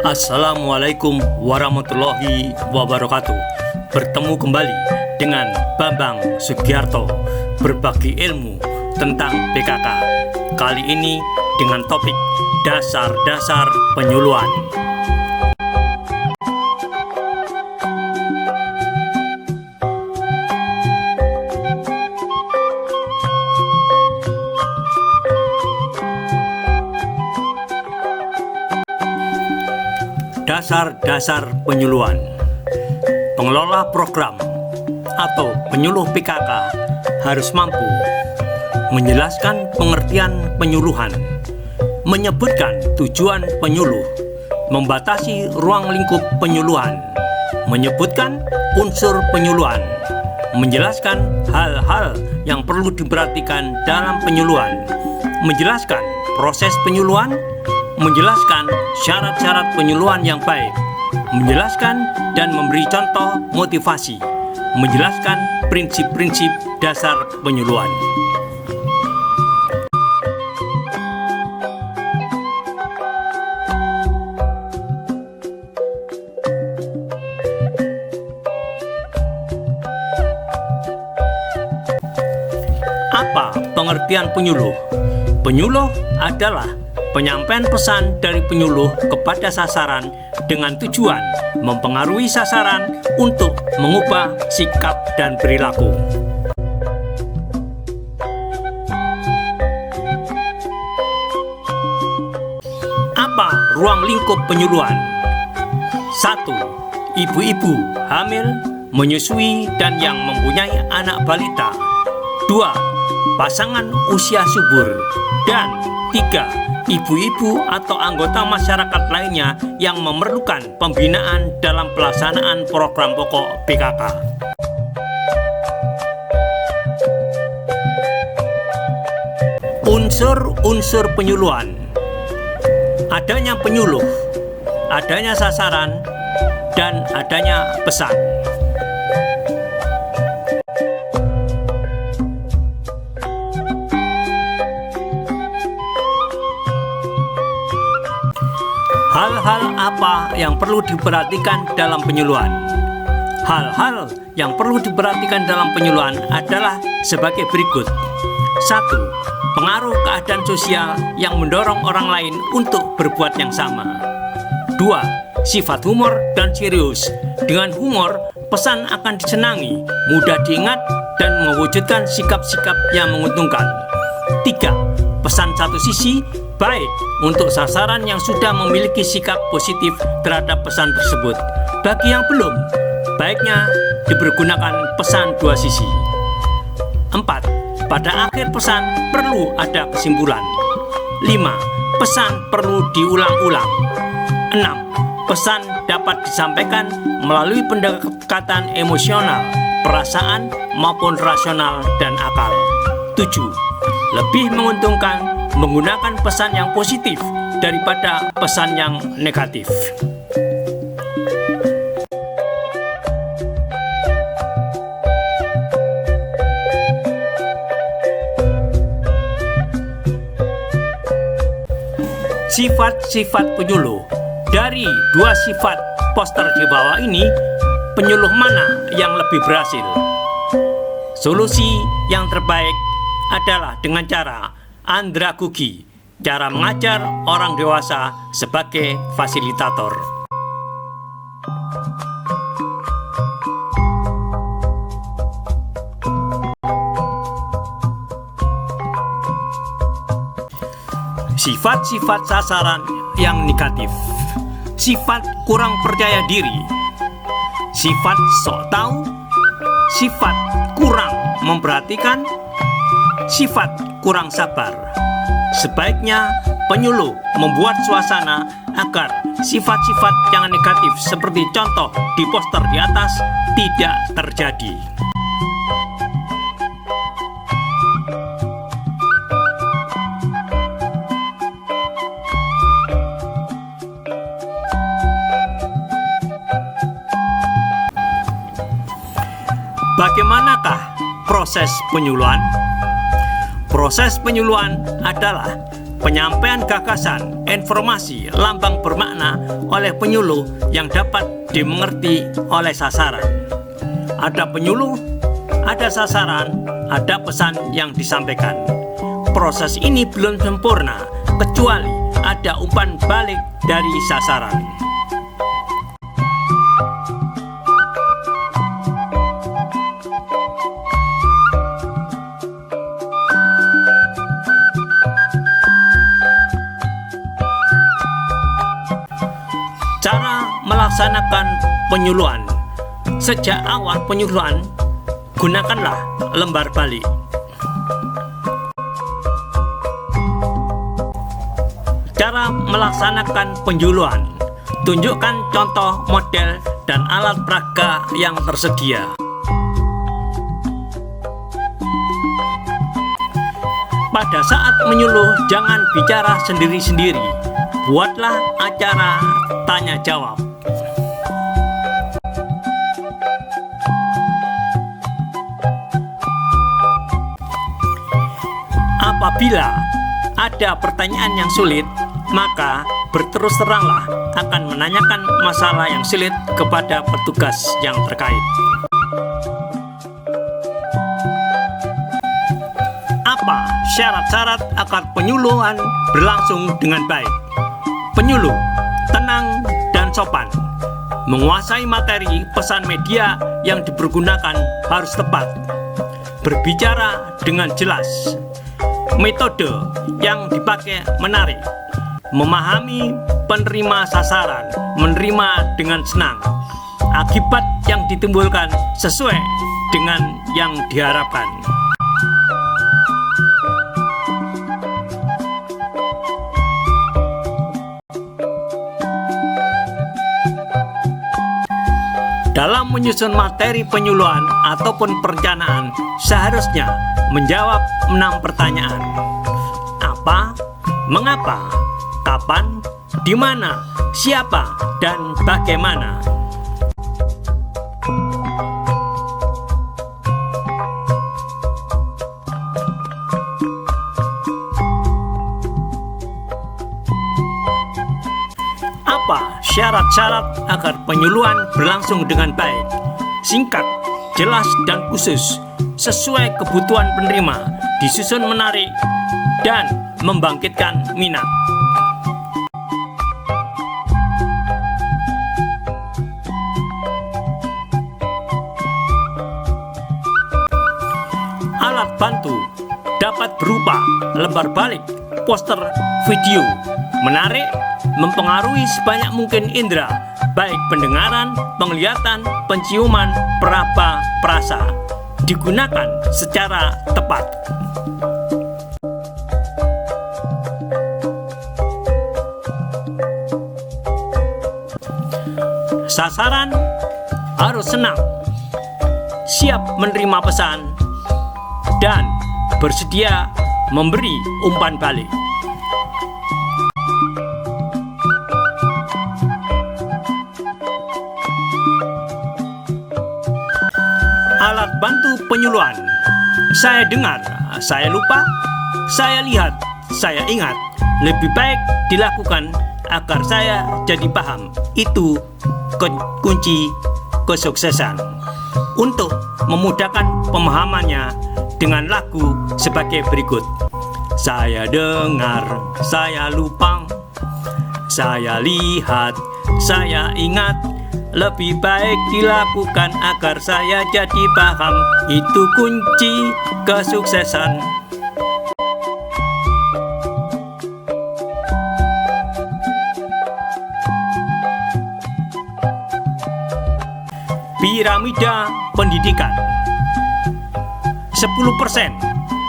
Assalamualaikum warahmatullahi wabarakatuh. Bertemu kembali dengan Bambang Sugiarto, berbagi ilmu tentang PKK. Kali ini dengan topik dasar-dasar penyuluhan. Dasar-dasar penyuluhan. Pengelola program atau penyuluh PKK harus mampu menjelaskan pengertian penyuluhan, menyebutkan tujuan penyuluh, membatasi ruang lingkup penyuluhan, menyebutkan unsur penyuluhan, menjelaskan hal-hal yang perlu diperhatikan dalam penyuluhan, menjelaskan proses penyuluhan, menjelaskan syarat-syarat penyuluhan yang baik, menjelaskan dan memberi contoh motivasi, menjelaskan prinsip-prinsip dasar penyuluhan. Apa pengertian penyuluh? Penyuluh adalah penyampaian pesan dari penyuluh kepada sasaran dengan tujuan mempengaruhi sasaran untuk mengubah sikap dan perilaku. Apa ruang lingkup penyuluhan? 1. Ibu-ibu hamil, menyusui, dan yang mempunyai anak balita. 2. Pasangan usia subur. Dan 3. Ibu-ibu atau anggota masyarakat lainnya yang memerlukan pembinaan dalam pelaksanaan program pokok PKK. Unsur-unsur penyuluhan. Adanya penyuluh, adanya sasaran, dan adanya pesan. Hal-hal apa yang perlu diperhatikan dalam penyuluhan? Hal-hal yang perlu diperhatikan dalam penyuluhan adalah sebagai berikut. 1. Pengaruh keadaan sosial yang mendorong orang lain untuk berbuat yang sama. 2. Sifat humor dan serius. Dengan humor, pesan akan disenangi, mudah diingat, dan mewujudkan sikap-sikap yang menguntungkan. 3. Pesan satu sisi baik untuk sasaran yang sudah memiliki sikap positif terhadap pesan tersebut. Bagi yang belum, baiknya dipergunakan pesan dua sisi. 4. Pada akhir pesan perlu ada kesimpulan. 5. Pesan perlu diulang-ulang. 6. Pesan dapat disampaikan melalui pendekatan emosional, perasaan maupun rasional dan akal. 7. Lebih menguntungkan menggunakan pesan yang positif daripada pesan yang negatif. Sifat-sifat penyuluh. Dari dua sifat poster di bawah ini, penyuluh mana yang lebih berhasil? Solusi yang terbaik adalah dengan cara andragogi, cara mengajar orang dewasa sebagai fasilitator. Sifat-sifat sasaran yang negatif. Sifat kurang percaya diri, sifat sok tahu, sifat kurang memperhatikan, sifat kurang sabar. Sebaiknya penyuluh membuat suasana agar sifat-sifat yang negatif seperti contoh di poster di atas tidak terjadi. Bagaimanakah proses penyuluhan? Proses penyuluhan adalah penyampaian gagasan, informasi, lambang bermakna oleh penyuluh yang dapat dimengerti oleh sasaran. Ada penyuluh, ada sasaran, ada pesan yang disampaikan. Proses ini belum sempurna kecuali ada umpan balik dari sasaran. Cara melaksanakan penyuluhan. Sejak awal penyuluhan, gunakanlah lembar balik. Cara melaksanakan penyuluhan. Tunjukkan contoh model dan alat peraga yang tersedia. Pada saat menyuluh, jangan bicara sendiri-sendiri. Buatlah acara tanya jawab. Apabila ada pertanyaan yang sulit, maka berterus teranglah akan menanyakan masalah yang sulit kepada petugas yang terkait. Apa syarat-syarat agar penyuluhan berlangsung dengan baik? Penyuluh tenang dan sopan, menguasai materi pesan media yang dipergunakan harus tepat, berbicara dengan jelas, metode yang dipakai menarik, memahami penerima sasaran, menerima dengan senang, akibat yang ditimbulkan sesuai dengan yang diharapkan. Dalam menyusun materi penyuluhan ataupun perencanaan, seharusnya menjawab 6 pertanyaan. Apa, mengapa, kapan, di mana, siapa, dan bagaimana. Apa syarat-syarat agar penyuluhan berlangsung dengan baik? Singkat, jelas, dan khusus, sesuai kebutuhan penerima, disusun menarik, dan membangkitkan minat. Alat bantu dapat berupa lembar balik, poster, video, menarik, mempengaruhi sebanyak mungkin indera, baik pendengaran, penglihatan, penciuman, peraba, perasa, digunakan secara tepat. Sasaran harus senang, siap menerima pesan, dan bersedia memberi umpan balik. Alat bantu penyuluhan. Saya dengar, saya lupa, saya lihat, saya ingat. Lebih baik dilakukan agar saya jadi paham. Itu kunci kesuksesan. Untuk memudahkan pemahamannya dengan lagu sebagai berikut. Saya dengar, saya lupa, saya lihat, saya ingat. Lebih baik dilakukan agar saya jadi paham. Itu kunci kesuksesan. Piramida pendidikan. 10%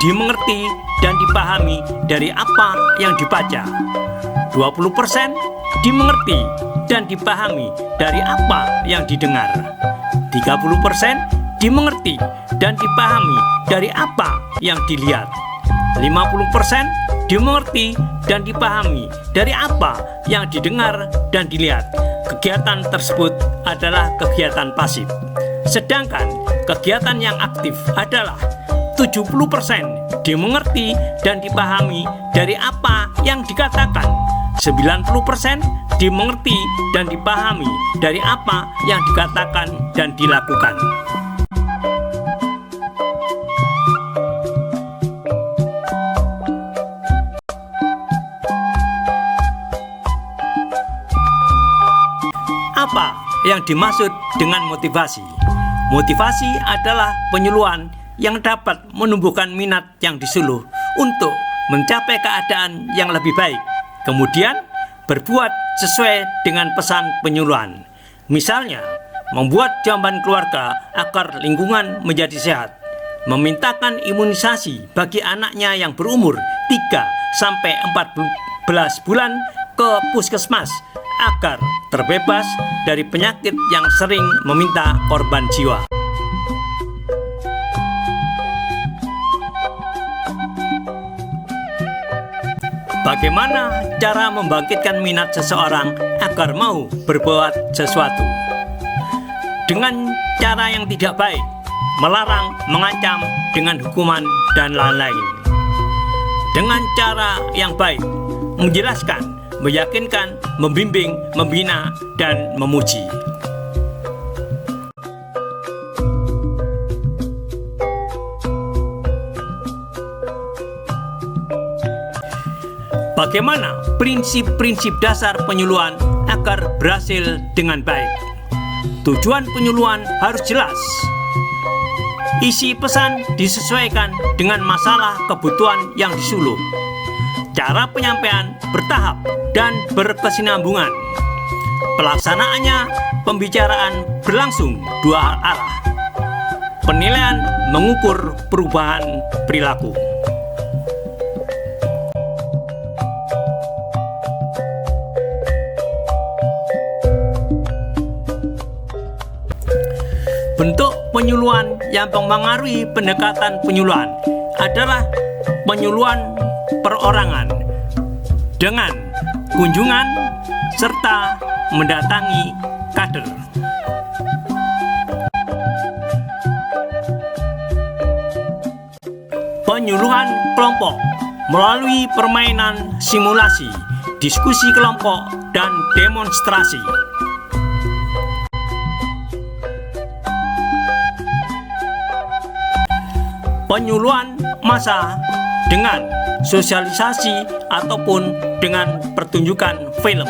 dimengerti dan dipahami dari apa yang dibaca. 20% dimengerti dan dipahami dari apa yang didengar. 30% dimengerti dan dipahami dari apa yang dilihat. 50% dimengerti dan dipahami dari apa yang didengar dan dilihat. Kegiatan tersebut adalah kegiatan pasif. Sedangkan kegiatan yang aktif adalah 70% dimengerti dan dipahami dari apa yang dikatakan. 90% dimengerti dan dipahami dari apa yang dikatakan dan dilakukan. Apa yang dimaksud dengan motivasi? Motivasi adalah penyuluhan yang dapat menumbuhkan minat yang disuluh untuk mencapai keadaan yang lebih baik, kemudian berbuat sesuai dengan pesan penyuluhan. Misalnya, membuat jamban keluarga agar lingkungan menjadi sehat, memintakan imunisasi bagi anaknya yang berumur 3-14 bulan ke puskesmas agar terbebas dari penyakit yang sering meminta korban jiwa. Bagaimana cara membangkitkan minat seseorang agar mau berbuat sesuatu? Dengan cara yang tidak baik, melarang, mengancam dengan hukuman, dan lain-lain. Dengan cara yang baik, menjelaskan, meyakinkan, membimbing, membina, dan memuji. Bagaimana prinsip-prinsip dasar penyuluhan agar berhasil dengan baik? Tujuan penyuluhan harus jelas. Isi pesan disesuaikan dengan masalah kebutuhan yang disuluh. Cara penyampaian bertahap dan berkesinambungan. Pelaksanaannya, pembicaraan berlangsung dua arah. Penilaian mengukur perubahan perilaku. Bentuk penyuluhan yang mempengaruhi pendekatan penyuluhan adalah penyuluhan perorangan dengan kunjungan serta mendatangi kader. Penyuluhan kelompok melalui permainan simulasi, diskusi kelompok, dan demonstrasi. Penyuluhan massa dengan sosialisasi ataupun dengan pertunjukan film.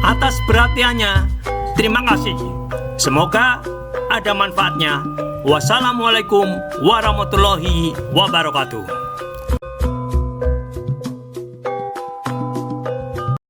Atas perhatiannya, terima kasih. Semoga ada manfaatnya. Wassalamualaikum warahmatullahi wabarakatuh.